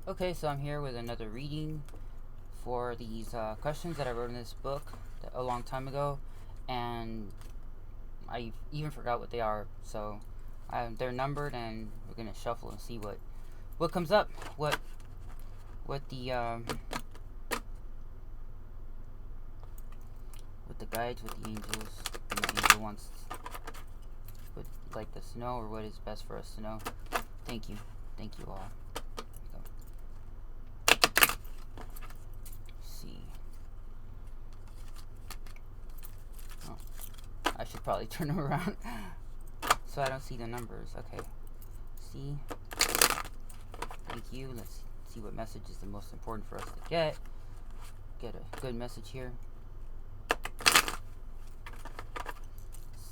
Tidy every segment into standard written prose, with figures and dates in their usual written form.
Okay, so I'm here with another reading for these questions that I wrote in this book a long time ago, and I even forgot what they are. So they're numbered, and we're gonna shuffle and see what comes up. What the guides, what the angels, and the angel wants would like us to know, or what is best for us to know. Thank you all. See. Oh, I should probably turn them around so I don't see the numbers. Okay. See. Thank you. Let's see what message is the most important for us to get. Get a good message here. Let's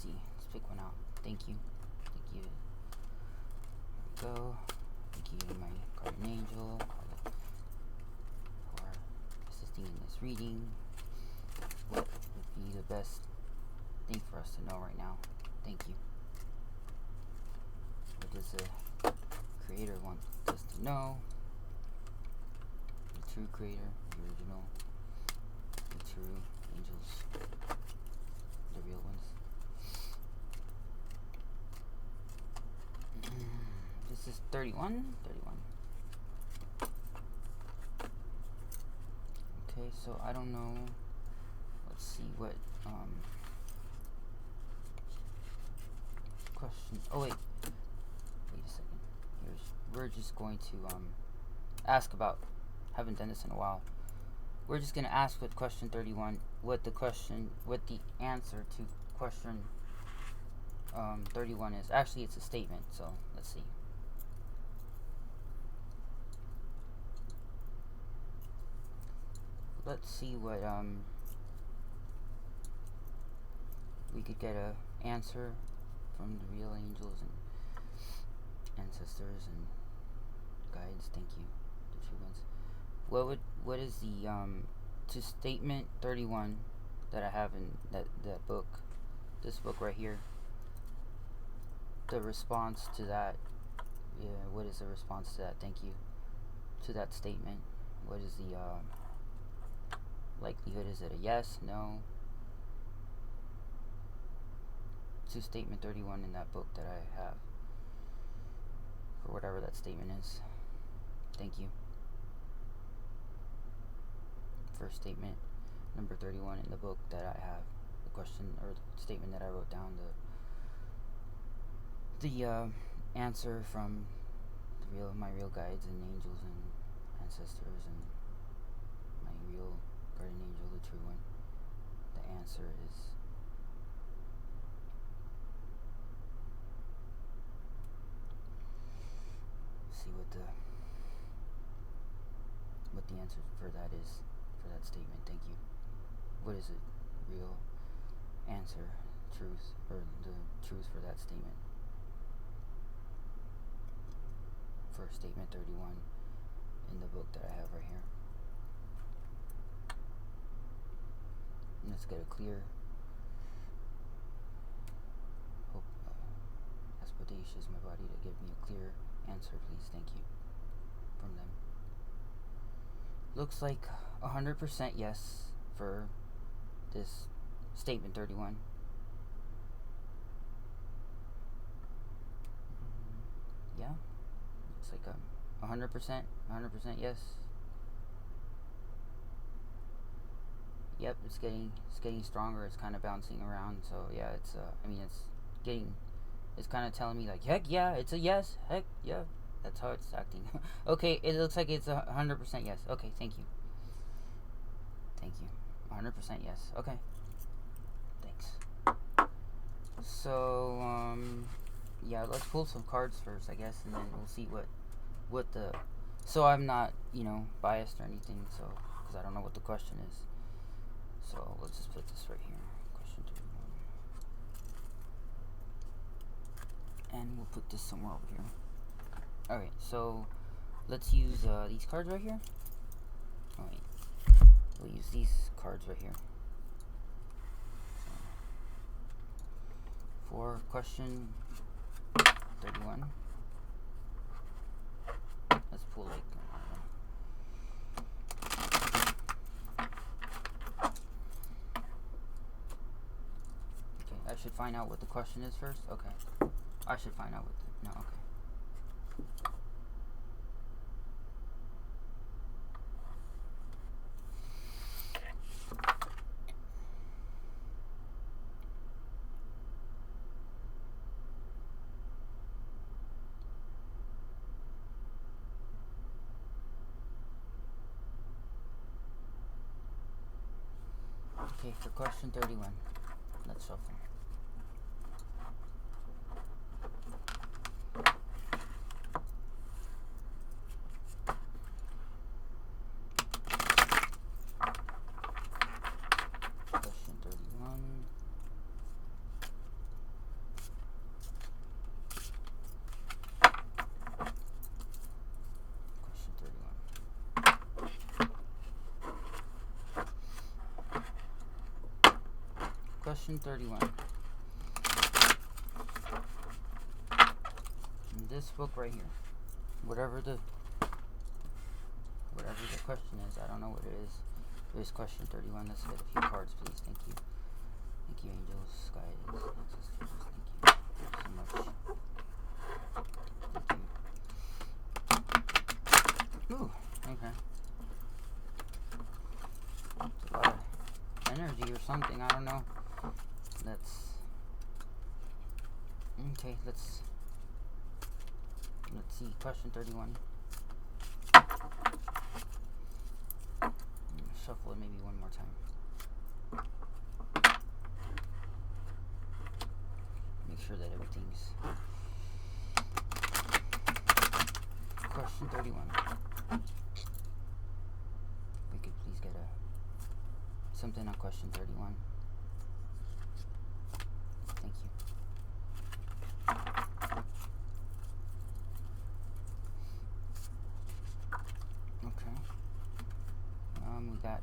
see. Let's pick one out. Thank you. Thank you. There we go. Thank you, my guardian angel, for assisting in this reading. What would be the best thing for us to know right now? Thank you. What does the creator want us to know? The true creator, the original, the true angels, the real ones. This is 31. Okay, so I don't know. Let's see what question. Oh wait a second. We're just going to ask about. Haven't done this in a while. We're just gonna ask with question 31 what the answer to question 31 is. Actually, it's a statement. So let's see. Let's see what we could get a answer from the real angels and ancestors and guides. Thank you, the true ones. What is the to statement 31 that I have in that book, this book right here? The response to that. Yeah, what is the response to that? Thank you. To that statement, what is the likelihood? Is it a yes, no? To statement 31 in that book that I have, for whatever that statement is. Thank you. First statement, number 31 in the book that I have, the question or the statement that I wrote down, the answer from my real guides and angels and ancestors and my real guardian angel, the true one. The answer is see what the answer for that is, for that statement. Thank you. What is it? Real answer, truth, or the truth for that statement. For statement 31 in the book that I have right here. Let's get a clear, hope, Aspadacious, my body, to give me a clear answer, please. Thank you. From them. Looks like 100% yes for this statement 31. Yeah. Looks like 100% yes. Yep, it's getting stronger. It's kind of bouncing around. So yeah, it's it's kind of telling me like, heck yeah, it's a yes. Heck yeah, that's how it's acting. Okay, it looks like it's 100% yes. Okay, thank you. 100% yes. Okay, thanks. So yeah, let's pull some cards first, I guess, and then we'll see what the. So I'm not biased or anything. So because I don't know what the question is. So let's just put this right here. Question 31. And we'll put this somewhere over here. Alright, so let's use these cards right here. Oh wait. We'll use these cards right here. For question 31. Let's pull like should find out what the question is first? Okay. I should find out what the... No, okay. Okay, for question 31. Let's shuffle. Question 31. Question 31. Question 31. In this book right here, whatever the question is, I don't know what it is. Here's question 31. Let's get a few cards, please. Thank you. Thank you, angels, guides, ancestors. Thank you so much. Thank you. Ooh, okay. It's a lot of energy or something. I don't know. Okay, let's see. Question 31. Shuffle it maybe one more time. Make sure that everything's... Question 31. We could please get something on question 31. Thank you. Okay. We got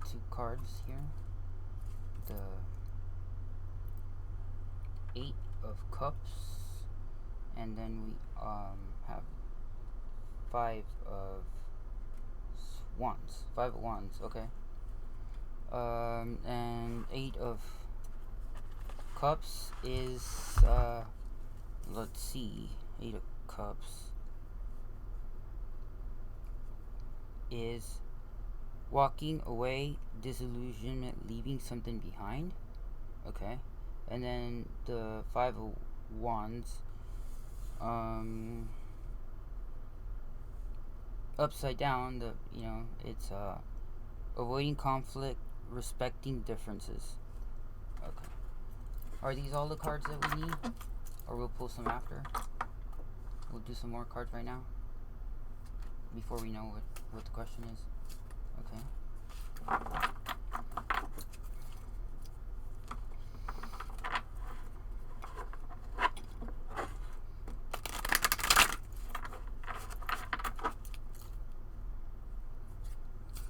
two cards here. The Eight of Cups, and then we have Five of Wands. Five of Wands. Okay. And Eight of Cups is let's see. Eight of Cups is walking away, disillusionment, leaving something behind. Okay. And then the Five of Wands, upside down, it's avoiding conflict, respecting differences. Okay. Are these all the cards that we need? Or we'll pull some after? We'll do some more cards right now before we know what the question is. Okay.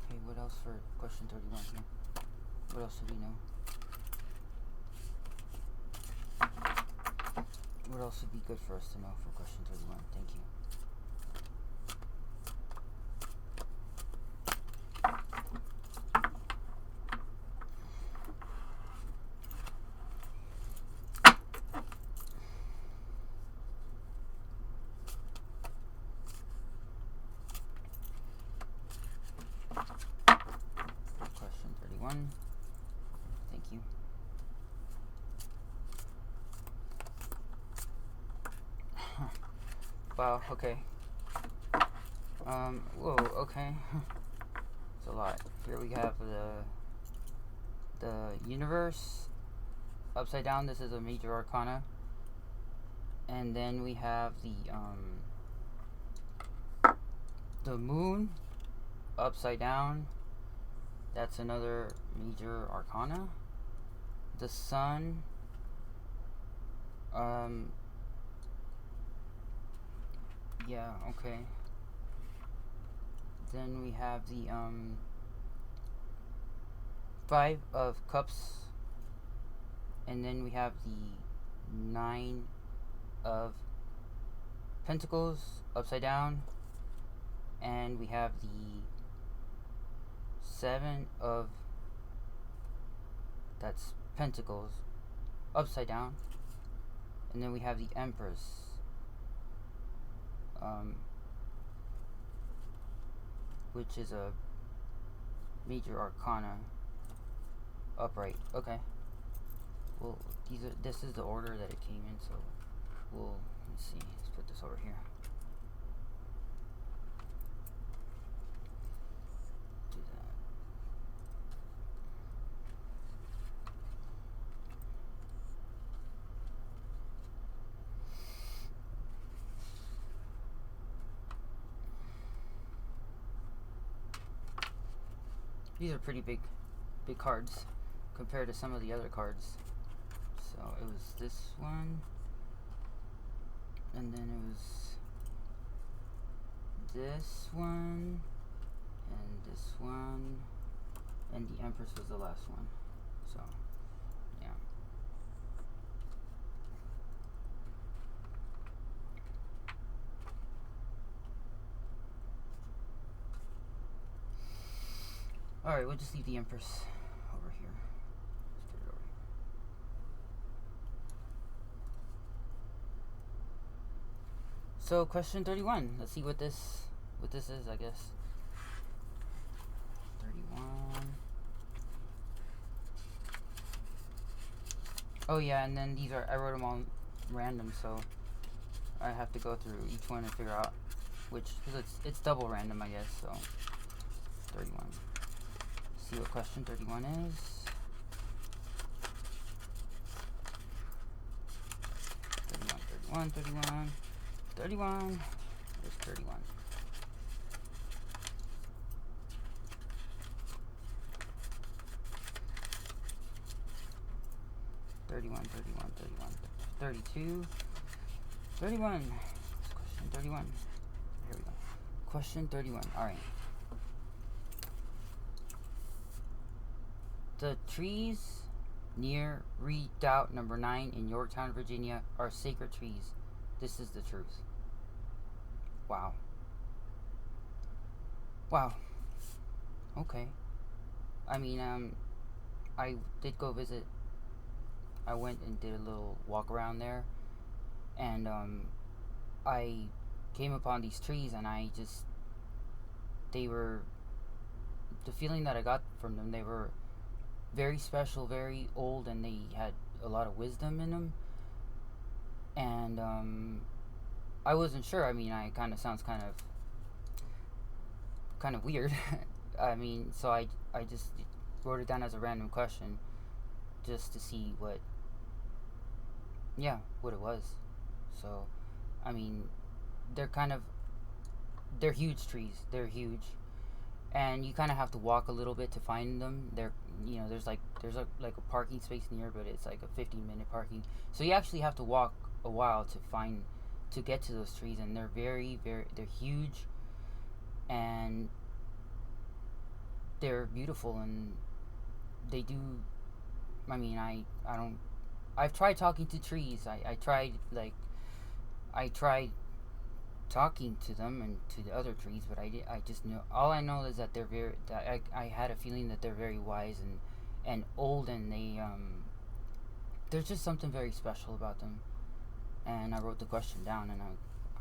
Okay, what else for question 31 here? What else do we know? What else would be good for us to know for question 31? Thank you. Question 31. Thank you. Wow, okay. Whoa, okay. It's a lot. Here we have the universe upside down. This is a major arcana. And then we have the moon upside down. That's another major arcana. The sun, yeah, okay. Then we have the Five of Cups, and then we have the Nine of Pentacles upside down, and we have the Seven of Pentacles upside down. And then we have the Empress. Which is a major arcana upright. Okay. Well, this is the order that it came in, so let's see. Let's put this over here. Do that. These are pretty big cards compared to some of the other cards. So it was this one, and then it was this one, and this one, and the Empress was the last one. So, yeah. Alright, we'll just leave the Empress over here. Let's put it over here. So, question 31. Let's see what this is, I guess. 31. Oh yeah, and then these are, I wrote them all random, so I have to go through each one and figure out which, because it's double random, I guess, so 31. See what question 31 is. 31. There's 31. 32. 31. Question 31. Here we go. Question 31. Alright. The trees near Redoubt number 9 in Yorktown, Virginia are sacred trees. This is the truth. Wow. Wow. Okay. I mean, I did go visit. I went and did a little walk around there, and I came upon these trees, and the feeling that I got from them, they were very special, very old, and they had a lot of wisdom in them. And I wasn't sure. I mean, I kind of sounds kind of weird. I mean, so I just wrote it down as a random question, just to see what it was. So, I mean, they're huge trees. They're huge, and you kind of have to walk a little bit to find them. There's a parking space near, but it's like a 15-minute parking. So you actually have to walk a while to get to those trees, and they're they're huge, and they're beautiful, and they do. I mean, I've tried talking to trees. I tried talking to them and to the other trees, but I just know, all I know is that I had a feeling that they're very wise and old, and there's just something very special about them. And I wrote the question down, and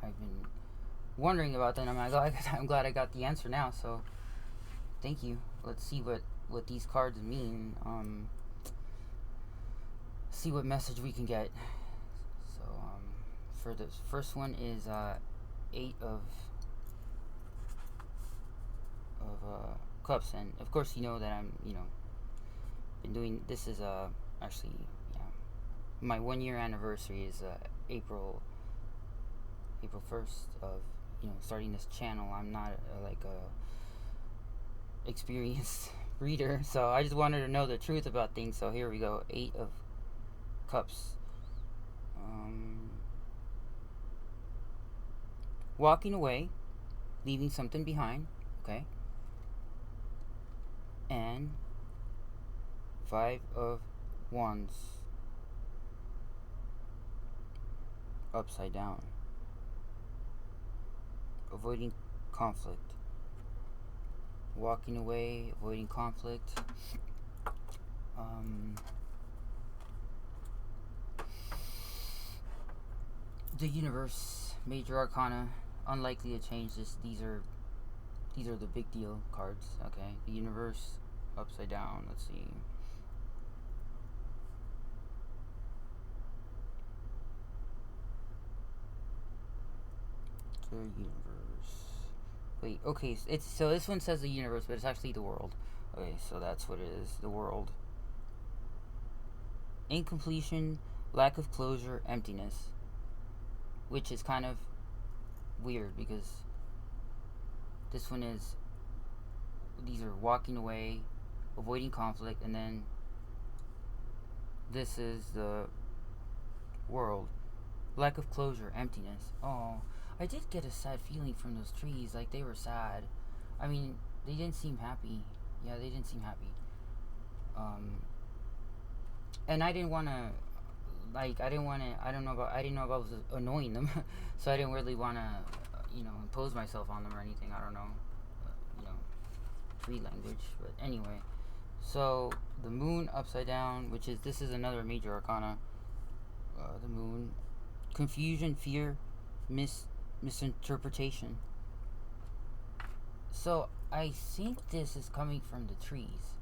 I've been wondering about them. I'm glad I got the answer now. So thank you. Let's see what these cards mean. See what message we can get. So for the first one is 8 of cups, and of course you know that I'm been doing this is actually my 1-year anniversary is April 1st of starting this channel. I'm not a experienced reader, so I just wanted to know the truth about things. So here we go. 8 of cups. Walking away, leaving something behind. Okay. And 5 of wands, upside down. Avoiding conflict. Walking away, avoiding conflict. The universe, major arcana, unlikely to change. These are the big deal cards. Okay, the universe, upside down. Let's see. The universe. Wait. Okay. It's so this one says the universe, but it's actually the world. Okay, so that's what it is. The world. Incompletion, lack of closure, emptiness. Which is kind of weird because this one is. These are walking away, avoiding conflict, and then this is the world. Lack of closure, emptiness. Oh, I did get a sad feeling from those trees, like they were sad. I mean, they didn't seem happy. Yeah, they didn't seem happy. Um, and I didn't want to, like, I didn't want to. I didn't know if I was annoying them, so I didn't really want to, impose myself on them or anything. I don't know, you know, tree language. But anyway, so the moon upside down, this is another major arcana. The moon, confusion, fear, misinterpretation. So I think this is coming from the trees.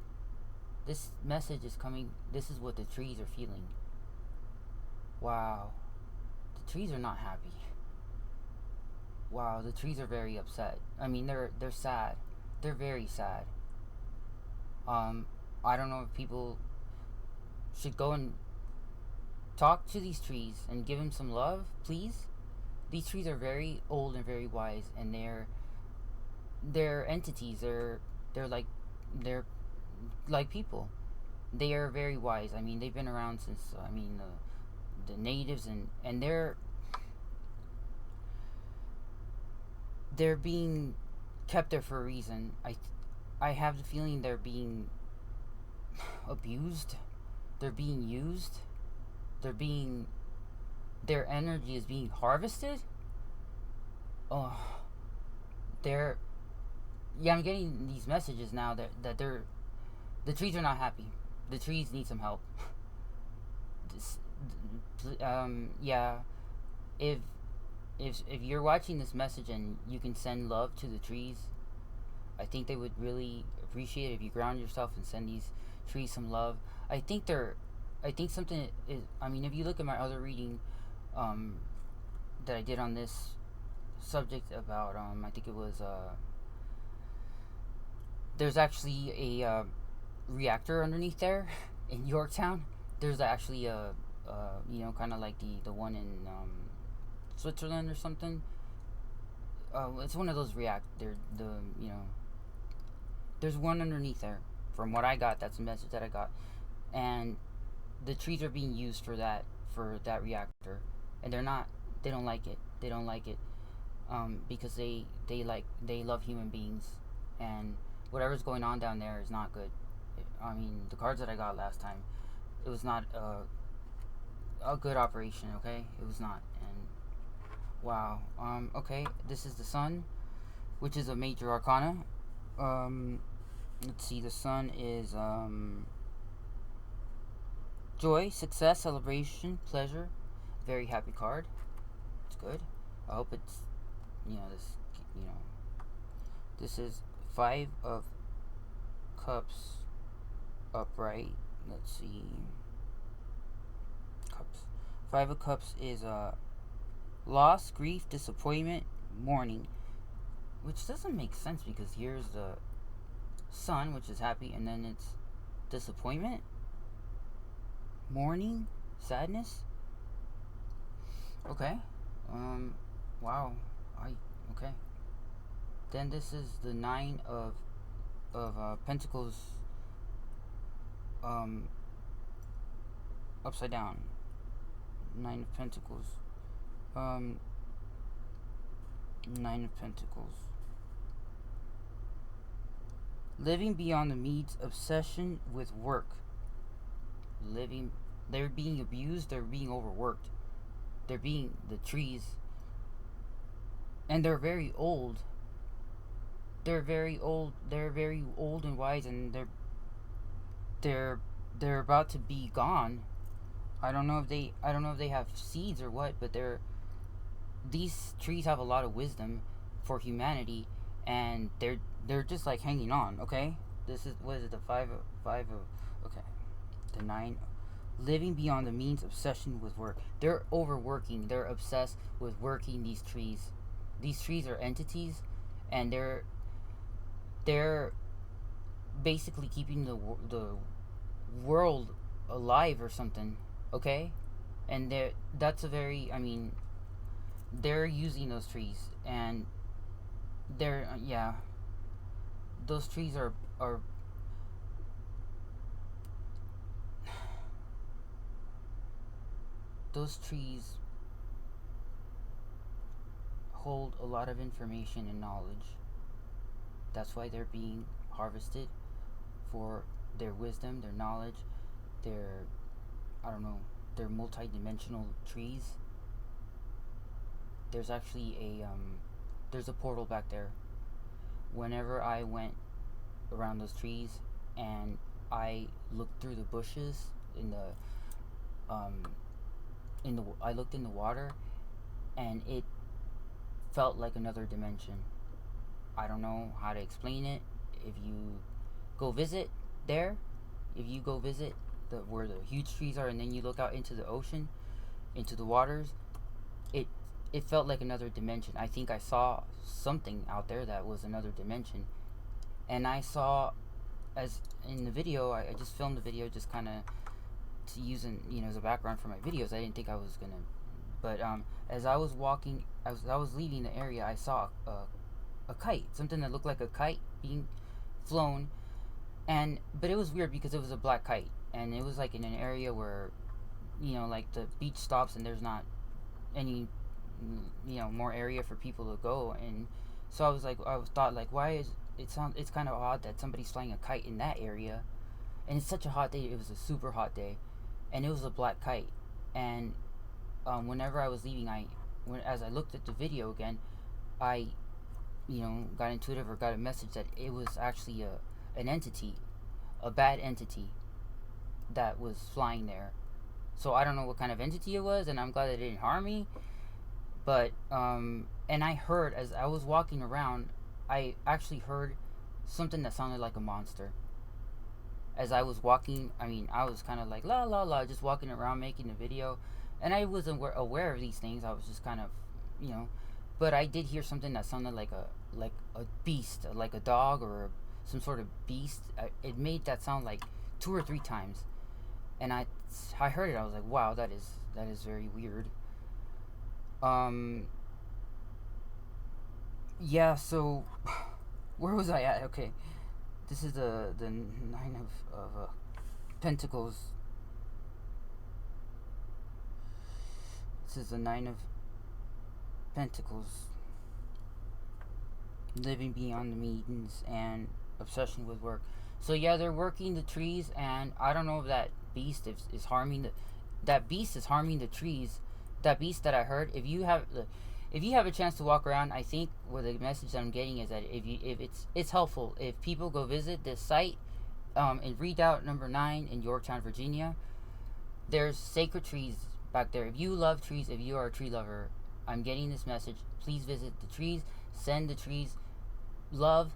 This message is coming. This is what the trees are feeling. Wow, the trees are not happy. Wow, the trees are very upset. I mean, they're sad. They're very sad. Um, I don't know if people should go and talk to these trees and give them some love, please. These trees are very old and very wise, and they're entities. They're like people. They are very wise. I mean, they've been around since the natives, and they're being kept there for a reason. I have the feeling they're being abused. They're being used. They're being their energy is being harvested. Oh, they're yeah. I'm getting these messages now that the trees are not happy. The trees need some help. This, yeah. If if you're watching this message and you can send love to the trees, I think they would really appreciate it if you ground yourself and send these trees some love. I think they're. I think something is. I mean, if you look at my other reading, um, that I did on this subject about, I think it was, there's actually a reactor underneath there in Yorktown. There's actually kind of like the one in Switzerland or something. It's one of those reactor. You know, there's one underneath there. From what I got, that's the message that I got, and the trees are being used for that reactor, and they're not. They don't like it. They don't like it, because they love human beings, and whatever's going on down there is not good. I mean, the cards that I got last time, it was not a good operation. Okay, it was not. And wow. Okay, this is the sun, which is a major arcana. Let's see. The sun is joy, success, celebration, pleasure. Very happy card. It's good. I hope it's this you know this is 5 of Cups upright. Let's see. Cups. 5 of Cups is loss, grief, disappointment, mourning, which doesn't make sense because here's the sun, which is happy, and then it's disappointment, mourning, sadness. Okay. Wow. Okay. Then this is the 9 of Pentacles, um upside down. 9 of Pentacles. Um 9 of Pentacles. Living beyond the needs, obsession with work. Living They're being abused, they're being overworked. They're being the trees, and they're very old. They're very old. They're very old and wise, and they're they're about to be gone. I don't know if they have seeds or what, but these trees have a lot of wisdom for humanity, and they're just like hanging on. Okay, this is what is it? The five of okay, the nine. Living beyond the means, obsession with work. They're overworking. They're obsessed with working these trees. These trees are entities, and they're basically keeping the world alive or something. Okay, and that's a very, I mean, they're using those trees, and they're yeah, those trees are those trees hold a lot of information and knowledge. That's why they're being harvested for their wisdom, their knowledge, their, I don't know, their multi-dimensional trees. There's actually there's a portal back there. Whenever I went around those trees and I looked through the bushes in um the I looked in the water, and it felt like another dimension. I don't know how to explain it. If you go visit there, if you go visit the where the huge trees are, and then you look out into the ocean, into the waters, it it felt like another dimension. I think I saw something out there that was another dimension, and I saw, as in the video, I just filmed the video just kind of to use as a background for my videos. I didn't think I was gonna, but as I was walking, as I was leaving the area, I saw a kite, something that looked like a kite being flown, and but it was weird because it was a black kite, and it was like in an area where, like the beach stops and there's not any, more area for people to go, and so I thought like, why is it sound? It's kind of odd that somebody's flying a kite in that area, and it's such a hot day. It was a super hot day, and it was a black kite, and whenever I was leaving, as I looked at the video again, I got intuitive or got a message that it was actually an entity, a bad entity that was flying there. So I don't know what kind of entity it was, and I'm glad it didn't harm me. But and I heard, as I was walking around, I actually heard something that sounded like a monster. As I was walking, I mean, I was kind of like la la la, just walking around making a video, and I wasn't aware of these things. I was just kind of, you know, but I did hear something that sounded like a beast, like a dog or some sort of beast. It made that sound like 2 or 3 times, and I heard it. I was like, wow, that is very weird. Um, yeah. So, where was I at? Okay, this is the nine of pentacles. This is the nine of pentacles. Living beyond the means and obsession with work. So yeah, they're working the trees, and I don't know if that beast is harming that beast is harming the trees. That beast that I heard. If you have a chance to walk around, I think what the message that I'm getting is that if it's helpful if people go visit this site, in Redoubt number 9 in Yorktown, Virginia. There's sacred trees back there. If you love trees, if you are a tree lover, I'm getting this message. Please visit the trees. Send the trees love.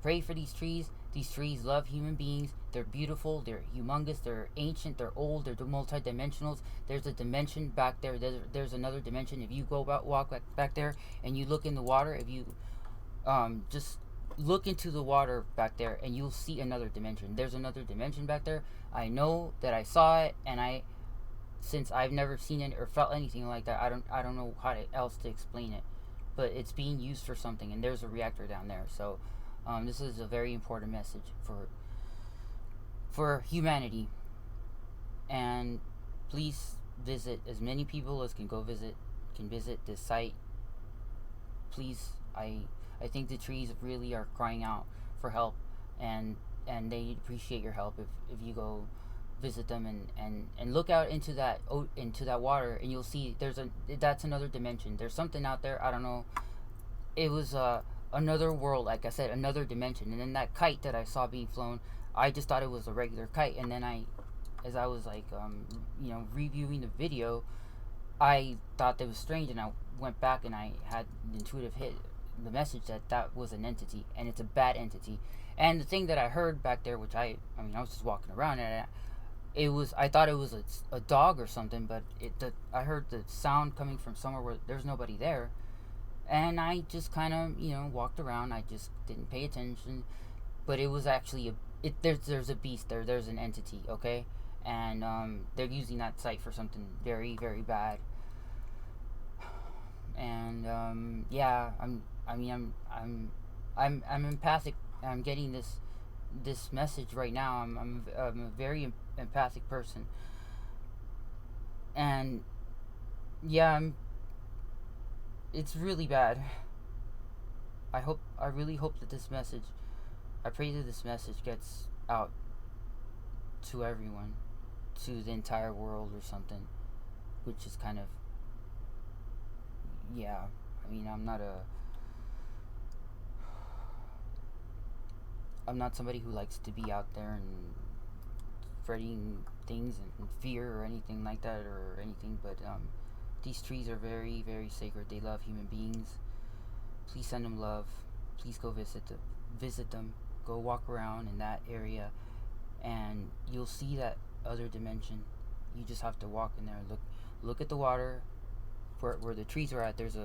Pray for these trees. These trees love human beings. They're beautiful. They're humongous. They're ancient. They're old. They're multi-dimensionals. There's a dimension back there. There's another dimension. If you walk back there and you look in the water, if you just look into the water back there, and you'll see another dimension. There's another dimension back there. I know that I saw it, and since I've never seen it or felt anything like that, I don't know how else to explain it. But it's being used for something, and there's a reactor down there. So this is a very important message for humanity. And please visit as many people as can visit this site. Please, I think the trees really are crying out for help, and they appreciate your help if you go visit them, and look out into that water, and you'll see that's another dimension. There's something out there. I don't know. It was another world, like I said, another dimension. And then that kite that I saw being flown, I just thought it was a regular kite, and then as I was like reviewing the video, I thought that was strange, and went back and I had the intuitive hit the message that that was an entity and it's a bad entity. And the thing that I heard back there, which I mean, I was just walking around and it was, I thought it was a dog or something, but I heard the sound coming from somewhere where there's nobody there, and I just kind of walked around. I just didn't pay attention, but it was actually there's a beast there. There's an entity, okay, and they're using that site for something very very bad. And yeah, I'm empathic. I'm getting this message right now. I'm a very empathic person, and yeah, it's really bad. I really hope that this message, I pray that this message gets out to everyone, to the entire world or something, which is kind of, yeah. I mean, I'm not somebody who likes to be out there and spreading things and fear or anything like that or anything, but these trees are very very sacred. They love human beings. Please send them love. Please go visit them. Go walk around in that area, and you'll see that other dimension. You just have to walk in there. Look at the water. Where the trees are at, there's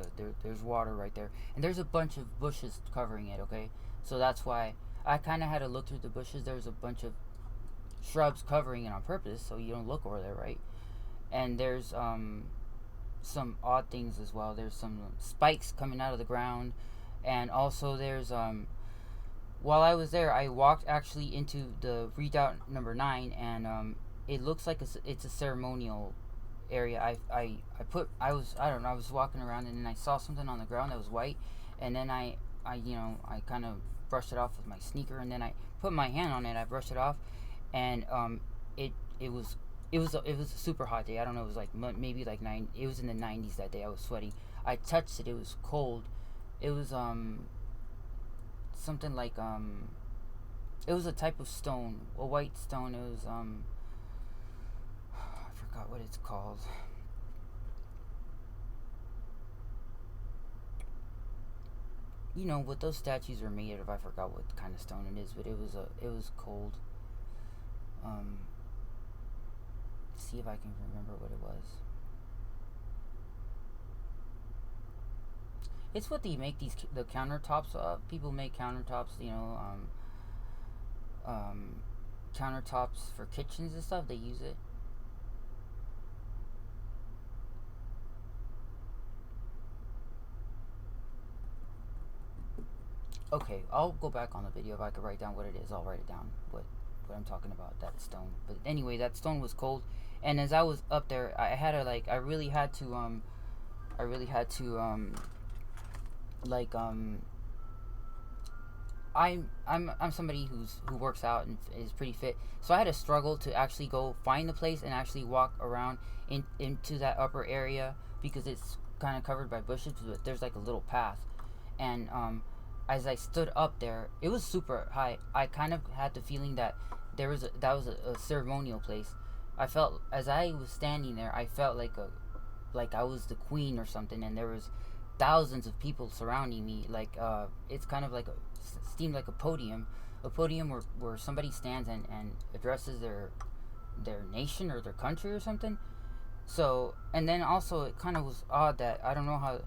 water right there, and there's a bunch of bushes covering it. Okay, so that's why I kind of had to look through the bushes. There's a bunch of shrubs covering it on purpose, so you don't look over there, right? And there's some odd things as well. There's some spikes coming out of the ground, and also there's while I was there, I walked actually into the redoubt number 9, and it looks like it's a ceremonial area. I don't know, I was walking around and then I saw something on the ground that was white, and then I kind of brushed it off with my sneaker, and then I put my hand on it. I brushed it off, and it it was it was a super hot day. I don't know. It was like maybe like It was in the 90s that day. I was sweaty. I touched it. It was cold. It was something like it was a type of stone, a white stone. It was I forgot what it's called. You know what those statues are made of. I forgot what kind of stone it is, but it was cold. Um, See if I can remember what it was. It's what they make the countertops of. People make countertops, countertops for kitchens and stuff. They use it. Okay, I'll go back on the video. If I could write down what it is, I'll write it down. What I'm talking about, that stone. But anyway, that stone was cold, and as I was up there, I had to I really had to like I'm somebody who works out and is pretty fit, so I had to struggle to actually go find the place and actually walk around into that upper area, because it's kind of covered by bushes, but there's like a little path, and as I stood up there, it was super high. I kind of had the feeling that that was a ceremonial place. I felt, as I was standing there, I felt like I was the queen or something, and there was thousands of people surrounding me. Like it's kind of like seemed like a podium where somebody stands and addresses their nation or their country or something. So, and then also it kind of was odd that I don't know how,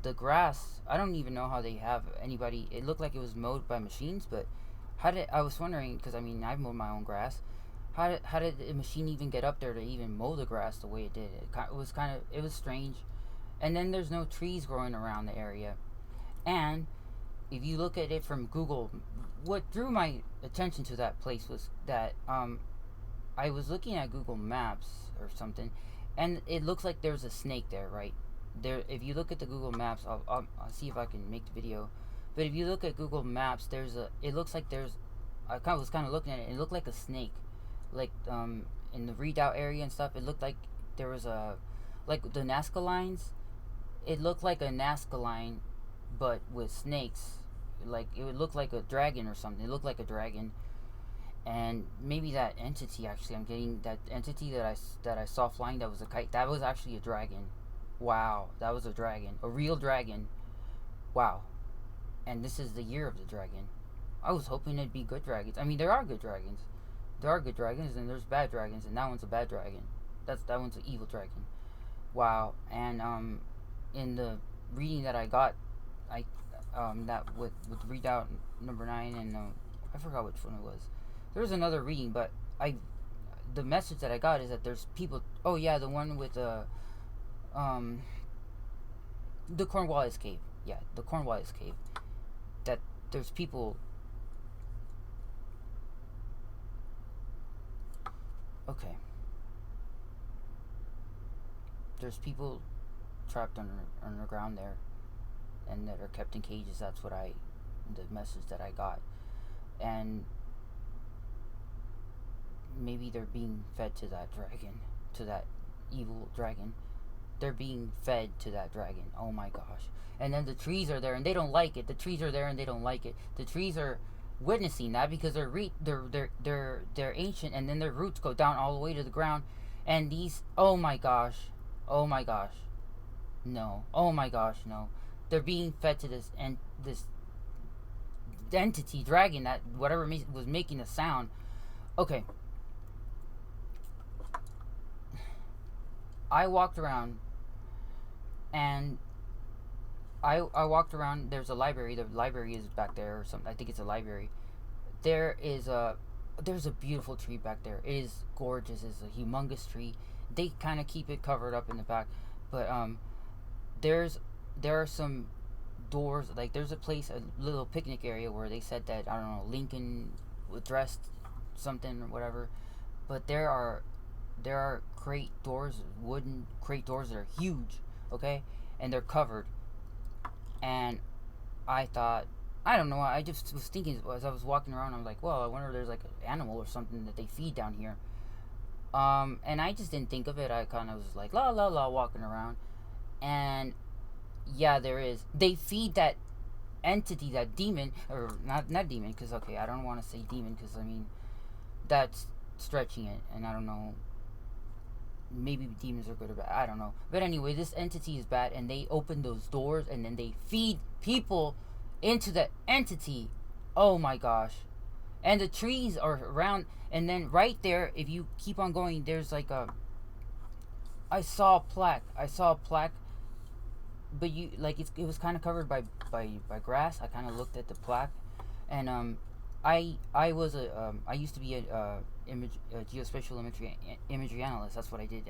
the grass, I don't even know how they have anybody. It looked like it was mowed by machines, but I was wondering, because I mean, I've mowed my own grass. How did the machine even get up there to even mow the grass the way it did? It was strange. And then there's no trees growing around the area. And if you look at it from Google, what drew my attention to that place was that I was looking at Google Maps or something, and it looks like there's a snake there, right? There, if you look at the Google Maps, I'll see if I can make the video. But if you look at Google Maps, it looks like was kind of looking at it. It looked like a snake, like in the Redoubt area and stuff. It looked like there was like the Nazca lines. It looked like a Nazca line, but with snakes. Like it would look like a dragon or something. It looked like a dragon, and maybe that entity, actually, I'm getting that entity that I saw flying, that was a kite. That was actually a dragon. Wow, that was a dragon. A real dragon. Wow. And this is the year of the dragon. I was hoping it'd be good dragons. I mean, there are good dragons. There are good dragons, and there's bad dragons, and that one's a bad dragon. That one's an evil dragon. Wow. And in the reading that I got, I that with readout number 9, and I forgot which one it was. There was another reading, but the message that I got is that there's people. Oh yeah, the one with um the Cornwallis cave. Yeah, the Cornwallis cave. That there's people. Okay. There's people trapped underground there, and that are kept in cages. That's what the message that I got, and maybe they're being fed to that dragon, to that evil dragon. They're being fed to that dragon. Oh my gosh. And then the trees are there and they don't like it. The trees are there and they don't like it. The trees are witnessing that because they're ancient, and then their roots go down all the way to the ground. And these, oh my gosh. Oh my gosh. No. Oh my gosh, no. They're being fed to this entity dragon that whatever was making a sound. Okay. I walked around, and I walked around. There's a library. The library is back there or something. I think it's a library. There's a beautiful tree back there. It is gorgeous. It's a humongous tree. They kind of keep it covered up in the back, but there are some doors. Like there's a place, a little picnic area where they said that, I don't know, Lincoln addressed something or whatever. But there are crate doors, wooden crate doors that are huge, okay, and they're covered. And I thought, I don't know, I just was thinking as I was walking around, I'm like, well, I wonder if there's like an animal or something that they feed down here. And I just didn't think of it. I kind of was like, la la la, walking around, and yeah, there is. They feed that entity, that demon, or not demon, because okay, I don't want to say demon, because I mean that's stretching it, and I don't know. Maybe demons are good or bad. I don't know. But anyway, this entity is bad, and they open those doors, and then they feed people into the entity. Oh my gosh. And the trees are around, and then right there, if you keep on going, there's like a. I saw a plaque. But you like it was kind of covered by grass. I kind of looked at the plaque, and I used to be a geospatial imagery analyst. That's what I did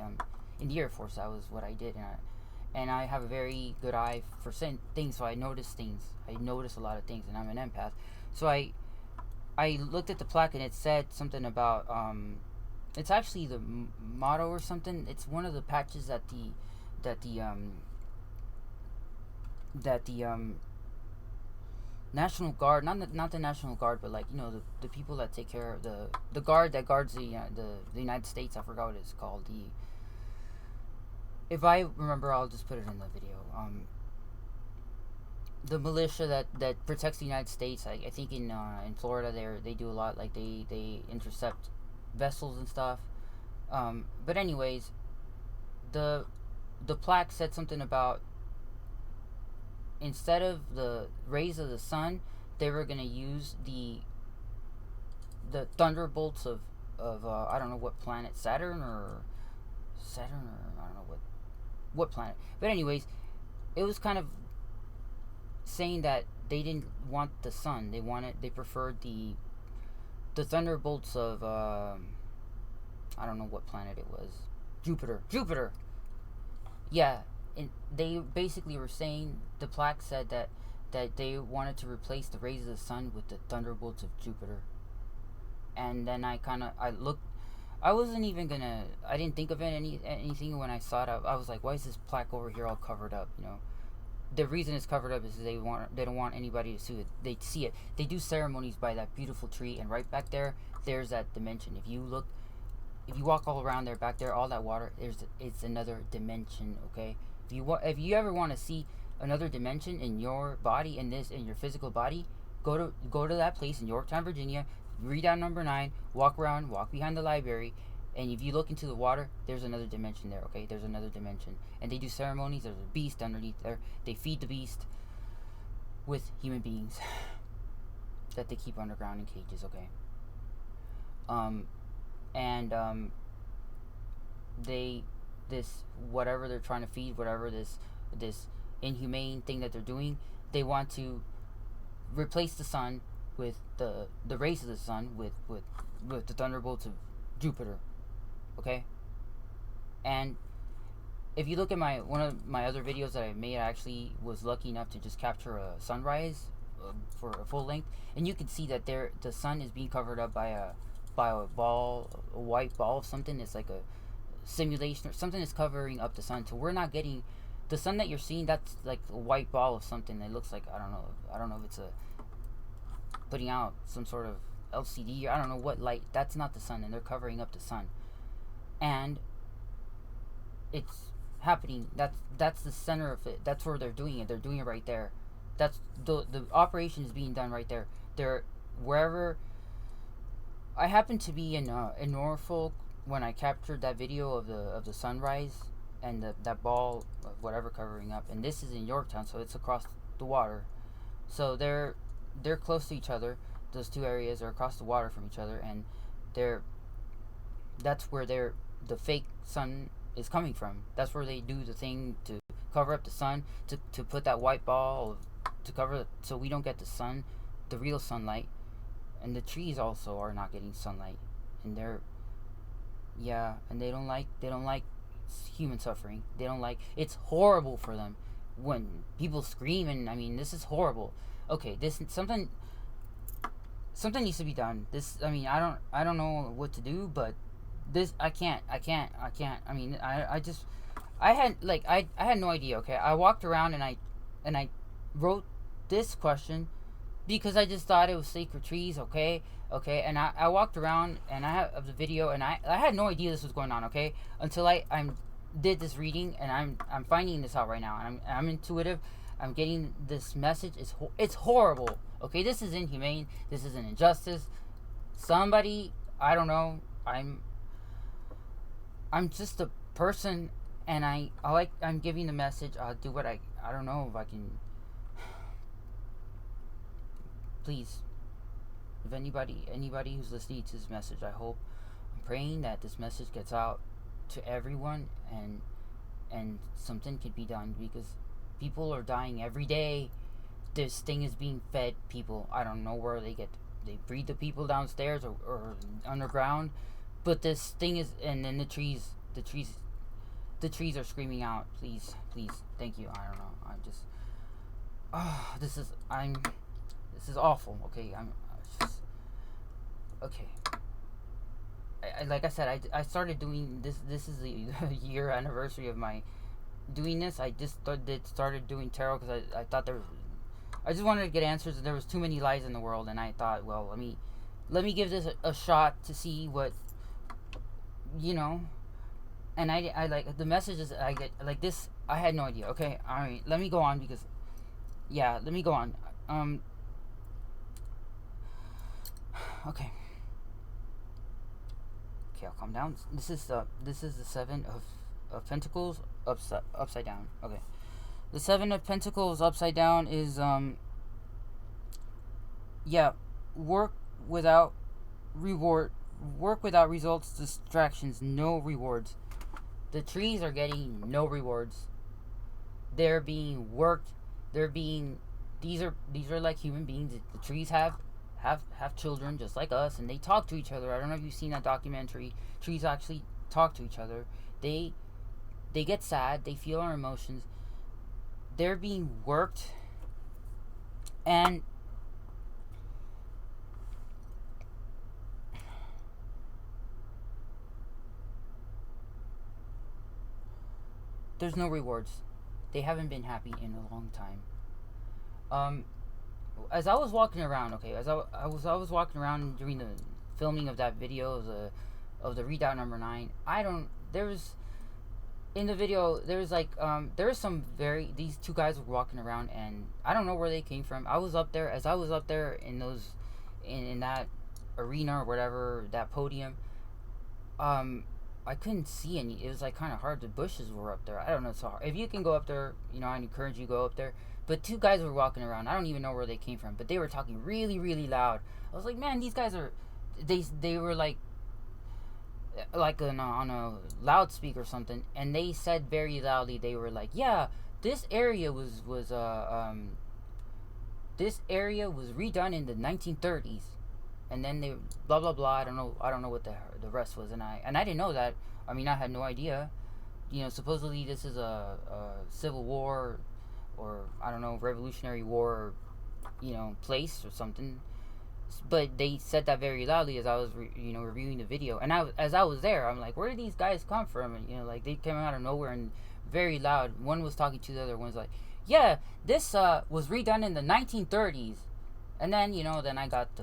in the Air Force. That was what I did, and I have a very good eye for things. So I notice things. I notice a lot of things, and I'm an empath. So I looked at the plaque, and it said something about it's actually the motto or something. It's one of the patches that the National Guard, not the National Guard, but like the people that take care of the guard that guards the United States. I forgot what it's called. If I remember, I'll just put it in the video. The militia that protects the United States. I think in Florida they do a lot. Like they intercept vessels and stuff. But anyways, the plaque said something about, instead of the rays of the sun, they were gonna use the thunderbolts of I don't know what planet, Saturn or I don't know what planet. But anyways, it was kind of saying that they didn't want the sun. They preferred the thunderbolts of I don't know what planet it was. Jupiter. Yeah, and they basically were saying, the plaque said that they wanted to replace the rays of the sun with the thunderbolts of Jupiter. And then I looked. I wasn't even gonna. I didn't think of anything when I saw it. I was like, why is this plaque over here all covered up? The reason it's covered up is they don't want anybody to see it. They see it. They do ceremonies by that beautiful tree, and right back there's that dimension. If you walk all around there, back there, all that water, it's another dimension. Okay. If you ever want to see another dimension in your body, in your physical body, go to that place in Yorktown, Virginia. Read out number 9. Walk around. Walk behind the library, And if you look into the water, there's another dimension there, okay? There's another dimension. And they do ceremonies. There's a beast underneath there. They feed the beast with human beings that they keep underground in cages, okay? They, this, whatever they're trying to feed, whatever this inhumane thing that they're doing, they want to replace the sun with the rays of the sun with the thunderbolts of Jupiter, okay? And if you look at one of my other videos that I made, I actually was lucky enough to just capture a sunrise for a full length, and you can see that the sun is being covered up by a ball, a white ball of something. It's like a simulation or something is covering up the sun, so we're not getting the sun that you're seeing. That's like a white ball of something that looks like, I don't know if it's a putting out some sort of LCD, I don't know what light. That's not the sun, and they're covering up the sun, and it's happening. That's the center of it. That's where they're doing it. They're doing it right there. That's the operation is being done right there. They're wherever. I happened to be in Norfolk when I captured that video of the sunrise and that ball of whatever covering up, and this is in Yorktown, so it's across the water. So they're close to each other. Those two areas are across the water from each other, and that's where the fake sun is coming from. That's where they do the thing to cover up the sun, to put that white ball to cover so we don't get the real sunlight. And the trees also are not getting sunlight, and and they don't like human suffering. They don't like, it's horrible for them when people scream, and I mean, this is horrible. Okay, this something needs to be done. This, I mean, I don't know what to do, but this I can't. I mean, I had no idea. Okay, I walked around and I wrote this question because I just thought it was sacred trees, okay, and I walked around and I have the video, and I had no idea this was going on, okay, until I did this reading, and I'm finding this out right now, and I'm intuitive. I'm getting this message. It's horrible, okay. This is inhumane. This is an injustice. Somebody, I don't know. I'm just a person, and I'm giving the message. I'll do what I don't know if I can. Please, if anybody who's listening to this message, I'm praying that this message gets out to everyone, and something could be done, because people are dying every day. This thing is being fed people. I don't know where they breed the people downstairs or underground, but this thing is, and then the trees are screaming out, please, thank you. I don't know. This is awful. Okay, okay. Like I said, I started doing this. This is the year anniversary of my doing this. I just started doing tarot because I thought I just wanted to get answers, and there was too many lies in the world, and I thought, well, let me give this a shot to see what, and I like the messages I get like this. I had no idea. Okay, all right, let me go on, because let me go on. Okay, I'll calm down. This is the Seven of Pentacles upside down. Okay, the Seven of Pentacles upside down is work without reward, work without results, distractions, no rewards. The trees are getting no rewards. They're being worked. These are like human beings. The trees have children just like us, and they talk to each other. I don't know if you've seen that documentary. Trees actually talk to each other. They get sad. They feel our emotions. They're being worked, and there's no rewards. They haven't been happy in a long time. As I was walking around, as I was walking around during the filming of that video of the readout number 9. In the video, there was some these two guys were walking around, and I don't know where they came from. I was up there in that arena or whatever, that podium. um, I couldn't see any. It was like kind of hard. The bushes were up there. I don't know. So hard. If you can go up there, I encourage you to go up there. But two guys were walking around. I don't even know where they came from, but they were talking really, really loud. I was like, man, these guys are. They were like on a loudspeaker or something, and they said very loudly. They were like, yeah, this area was redone in the 1930s, and then they blah blah blah. I don't know what the rest was, and I didn't know that. I mean, I had no idea. Supposedly this is a civil war, or I don't know, Revolutionary War, place or something. But they said that very loudly as I was, reviewing the video, and as I was there, I'm like, where did these guys come from? And like they came out of nowhere and very loud. One was talking to the other. One's like, yeah, this was redone in the 1930s, and then then I got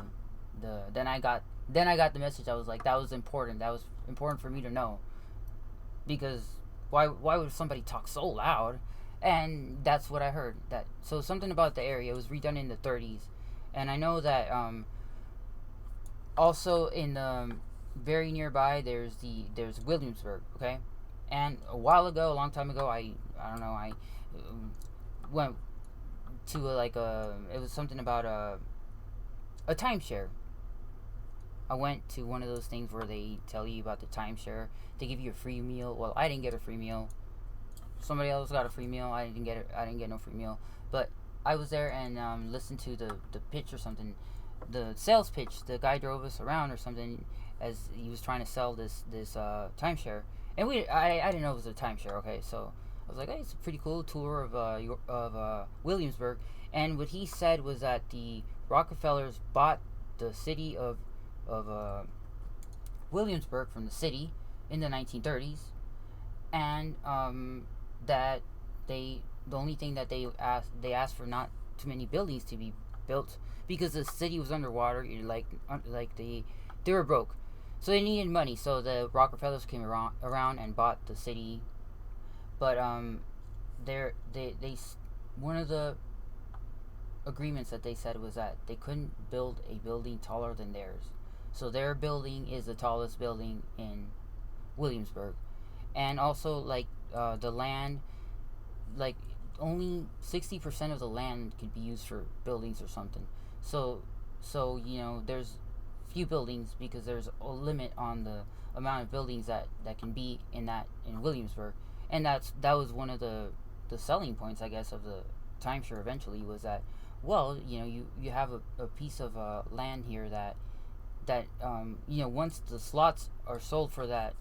the message. I was like, that was important. That was important for me to know, because why would somebody talk so loud? And that's what I heard. That so something about the area was redone in the 30s, and I know that also in very nearby there's Williamsburg, okay? And a while ago, a long time ago, I don't know, I went to it was something about a timeshare. I went to one of those things where they tell you about the timeshare. They give you a free meal. Well, I didn't get a free meal. Somebody else got a free meal. I didn't get it. I didn't get no free meal. But I was there and listened to the pitch or something, the sales pitch. The guy drove us around or something as he was trying to sell this timeshare. And I didn't know it was a timeshare. Okay, so I was like, hey, it's a pretty cool tour of Williamsburg. And what he said was that the Rockefellers bought the city of Williamsburg from the city in the 1930s, and that the only thing that they asked for not too many buildings to be built because the city was underwater. They were broke, so they needed money. So the Rockefellers came around and bought the city, but they one of the agreements that they said was that they couldn't build a building taller than theirs. So their building is the tallest building in Williamsburg, and also the land, like only 60% of the land can be used for buildings or something. So there's few buildings because there's a limit on the amount of buildings that can be in Williamsburg, and that was one of the selling points, I guess, of the timeshare eventually, was that, well, you have a piece of land here that once the slots are sold for that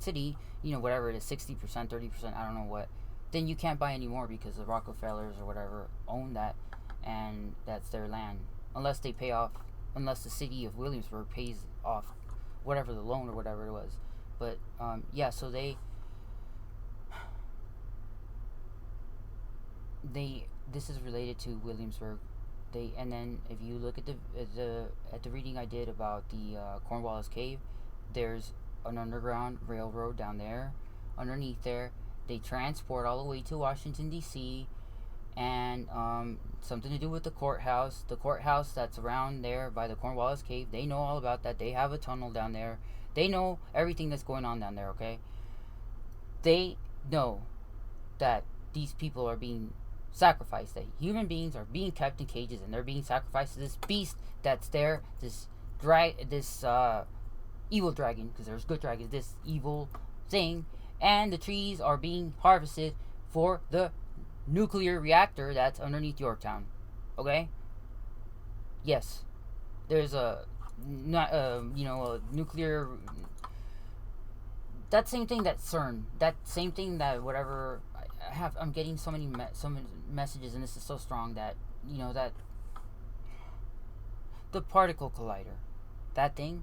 city, whatever it is, 60%, 30%, I don't know what, then you can't buy any more because the Rockefellers or whatever own that, and that's their land, unless the city of Williamsburg pays off whatever the loan or whatever it was. But yeah, so they this is related to Williamsburg. And then if you look at the reading I did about the Cornwallis Cave, there's an underground railroad down there. Underneath there, they transport all the way to Washington D.C. and something to do with the courthouse. The courthouse that's around there by the Cornwallis Cave. They know all about that. They have a tunnel down there. They know everything that's going on down there. Okay. They know that these people are being sacrificed, that human beings are being kept in cages and they're being sacrificed to this beast that's there, this evil dragon, because there's good dragons, this evil thing, and the trees are being harvested for the nuclear reactor that's underneath Yorktown. Okay. Yes, there's a nuclear, that same thing that CERN, that same thing that whatever. I'm getting so many messages, and this is so strong that that the particle collider, that thing,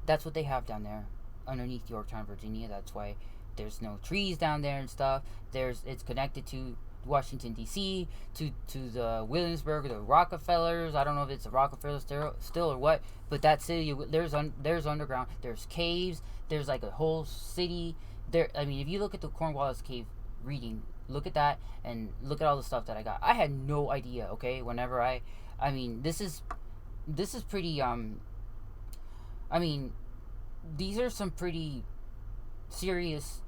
that's what they have down there underneath Yorktown, Virginia. That's why there's no trees down there and stuff. It's connected to Washington D.C., to the Williamsburg, the Rockefellers. I don't know if it's the Rockefellers still or what, but that city, there's underground. There's caves. There's like a whole city there. I mean, if you look at the Cornwallis Cave reading, look at that and look at all the stuff that I got. I had no idea. Okay, whenever I mean, this is pretty. I mean, these are some pretty serious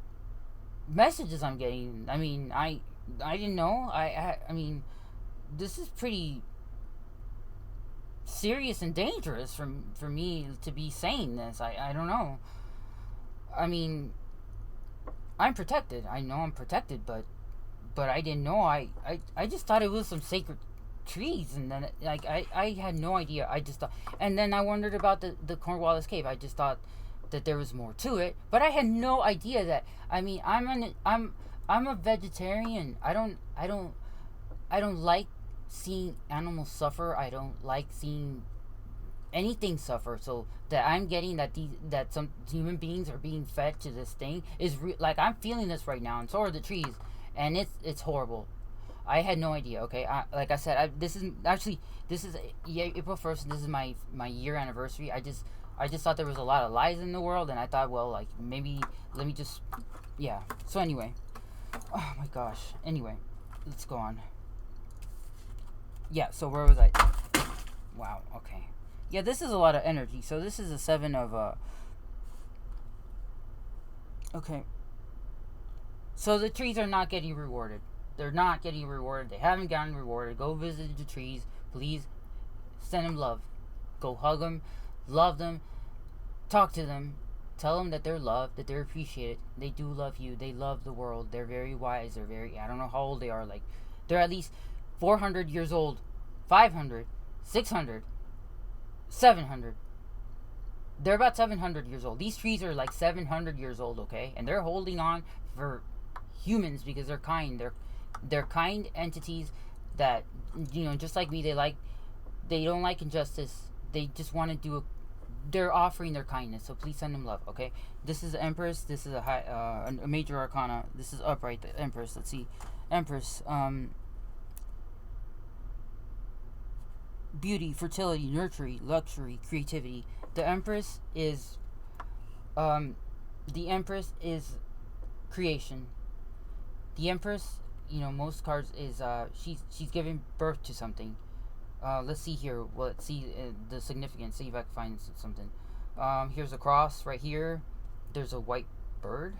messages I'm getting. I mean, I didn't know. I mean, this is pretty serious and dangerous for me to be saying this. I don't know. I mean, I'm protected. I know I'm protected, but I didn't know. I just thought it was some sacred trees, and then like I had no idea. I just thought, and then I wondered about the Cornwallis Cave. I just thought that there was more to it, but I had no idea that. I mean, I'm a vegetarian. I don't like seeing animals suffer. I don't like seeing anything suffer. So that I'm getting that some human beings are being fed to this thing is like I'm feeling this right now, and so are the trees, and it's horrible. I had no idea. Okay, like I said, this is yeah, April 1st. This is my year anniversary. I just thought there was a lot of lies in the world, and I thought, well, like maybe let me just yeah. So anyway, oh my gosh. Anyway, let's go on. Yeah. So where was I? Wow. Okay. Yeah, this is a lot of energy. So this is a seven of okay. So the trees are not getting rewarded. They're not getting rewarded. They haven't gotten rewarded. Go visit the trees. Please send them love. Go hug them, love them, talk to them, tell them that they're loved, that they're appreciated. They do love you. They love the world. They're very wise. They're very, I don't know how old they are. Like, they're at least 400 years old, 500, 600, 700. They're about 700 years old. These trees are like 700 years old, okay? And they're holding on for humans because they're kind. They're kind entities that, just like me, they don't like injustice. They just want to do they're offering their kindness. So please send them love, okay? This is the Empress. This is a major arcana. This is upright, the Empress. Let's see. Empress, beauty, fertility, nurturing, luxury, creativity. The Empress is um the Empress is creation. The Empress, most cards is she's giving birth to something. Let's see here. Well, let's see the significance. See if I can find something. Here's a cross right here. There's a white bird.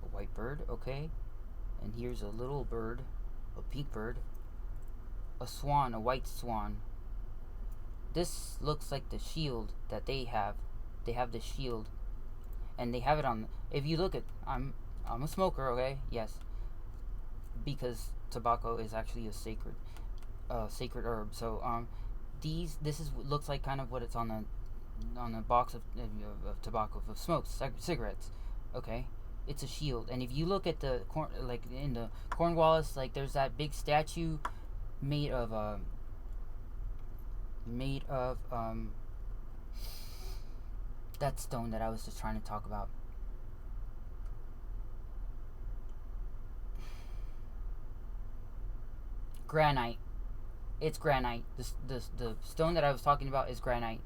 A white bird, okay. And here's a little bird, a pink bird, a swan, a white swan. This looks like the shield that they have. They have the shield, and they have it on. If you look at, I'm a smoker, okay? Yes, because tobacco is actually a sacred herb. So this is looks like kind of what it's on the box of tobacco, of smokes, cigarettes. Okay, it's a shield. And if you look at like in the Cornwallis, like there's that big statue made of made of that stone that I was just trying to talk about. Granite. It's granite. The stone that I was talking about is granite.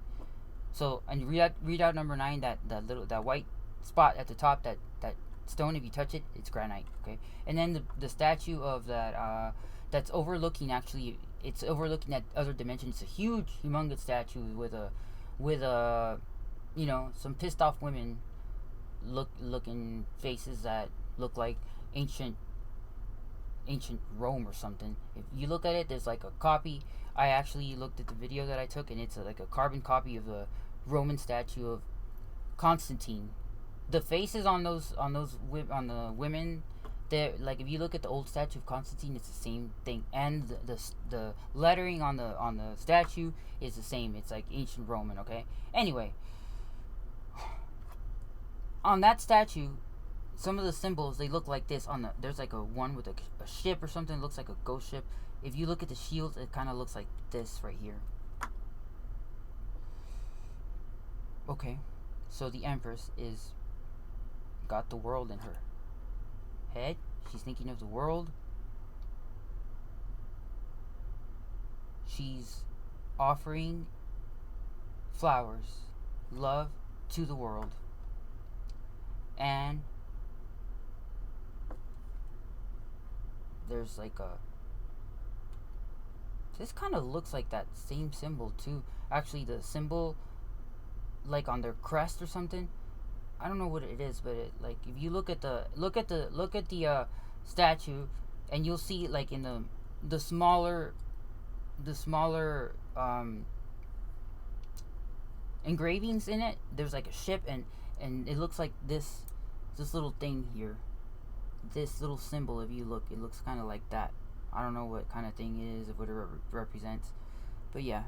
So, and read out number 9. That white spot at the top. That stone. If you touch it, it's granite. Okay. And then the statue of that that's overlooking, actually, it's overlooking that other dimension. It's a huge, humongous statue with some pissed off women looking faces that look like ancient Rome or something. If you look at it, there's like a copy. I actually looked at the video that I took, and it's like a carbon copy of the Roman statue of Constantine. The faces on the women, they're like, if you look at the old statue of Constantine, it's the same thing, and the lettering on the statue is the same. It's like ancient Roman. Okay. Anyway, on that statue, some of the symbols, they look like this. There's like a one with a ship or something. It looks like a ghost ship. If you look at the shield, it kind of looks like this right here. Okay, so the Empress is got the world in her head. She's thinking of the world. She's offering flowers, love to the world, and there's like a, this kind of looks like that same symbol too. Actually, the symbol like on their crest or something. I don't know what it is, but like if you look at the statue, and you'll see like in the smaller the smaller engravings in it. There's like a ship, and it looks like this little thing here, this little symbol. If you look, it looks kind of like that. I don't know what kind of thing it is, what it represents, but yeah,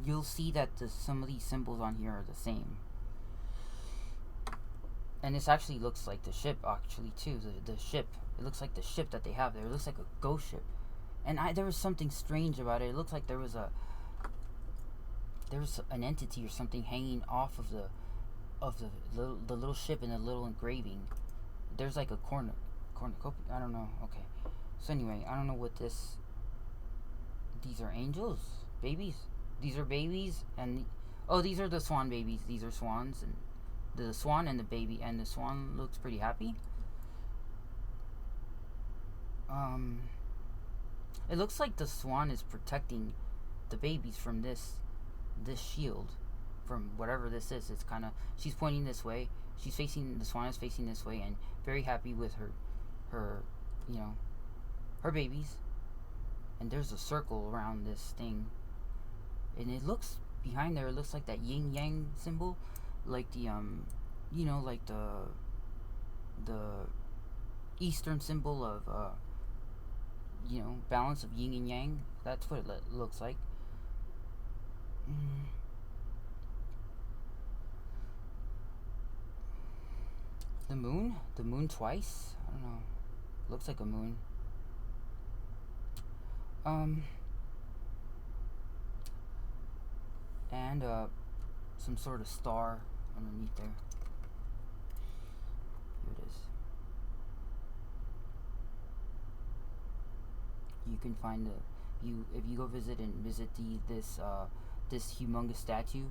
you'll see that some of these symbols on here are the same. And this actually looks like the ship, actually, too. The ship. It looks like the ship that they have there. It looks like a ghost ship. And there was something strange about it. It looks like there was an entity or something hanging off of the little ship in the little engraving. There's like a cornucopia. I don't know. Okay. So anyway, I don't know what this. These are angels, babies. These are babies, and these are the swan babies. These are swans, and the swan and the baby, and the swan looks pretty happy. It looks like the swan is protecting the babies from this shield, from whatever this is. It's kind of, she's pointing this way. The swan is facing this way, and very happy with her her babies. And there's a circle around this thing, and it looks behind there. It looks like that yin yang symbol, like the like the Eastern symbol of balance of yin and yang. That's what it looks like. The moon twice. I don't know. Looks like a moon. And some sort of star underneath there. Here it is. You can find if you go visit this humongous statue.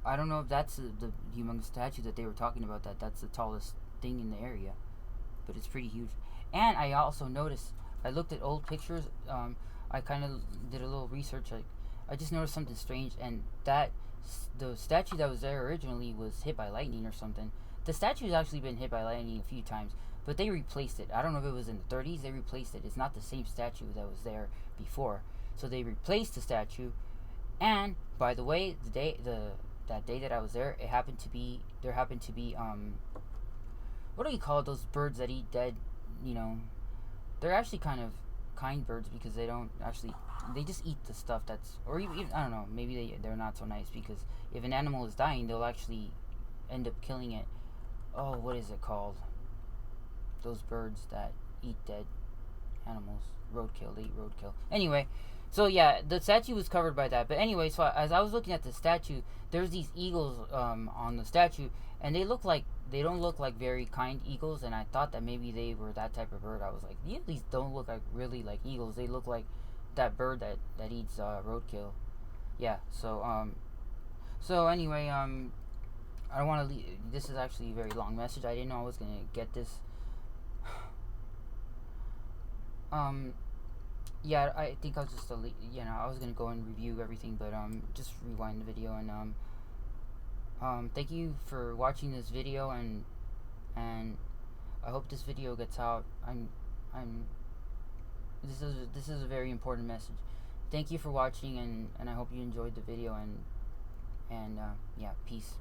I don't know if that's the humongous statue that they were talking about. That's the tallest thing in the area, but it's pretty huge. And I also noticed, I looked at old pictures. I kind of did a little research. I just noticed something strange, and that the statue that was there originally was hit by lightning or something. The statue has actually been hit by lightning a few times, but they replaced it. I don't know if it was in the 30s. They replaced it. It's not the same statue that was there before. So they replaced the statue. And by the way, that day that I was there, there happened to be what do you call those birds that eat dead? They're actually kind of kind birds, because they just eat the stuff that's, or even I don't know, maybe they're not so nice, because if an animal is dying, they'll actually end up killing it. Oh, what is it called? Those birds that eat dead animals. Roadkill. They eat roadkill. Anyway, so yeah, the statue was covered by that. But anyway, so as I was looking at the statue, there's these eagles on the statue, and they don't look like very kind eagles, and I thought that maybe they were that type of bird. I was like, these don't look like really like eagles. They look like that bird that eats roadkill. Yeah. So anyway, I don't want to leave. This is actually a very long message. I didn't know I was gonna get this. Yeah, I think I'll just delete. I was gonna go and review everything, but just rewind the video, and thank you for watching this video, and I hope this video gets out. This is a very important message. Thank you for watching, and I hope you enjoyed the video, and yeah, peace.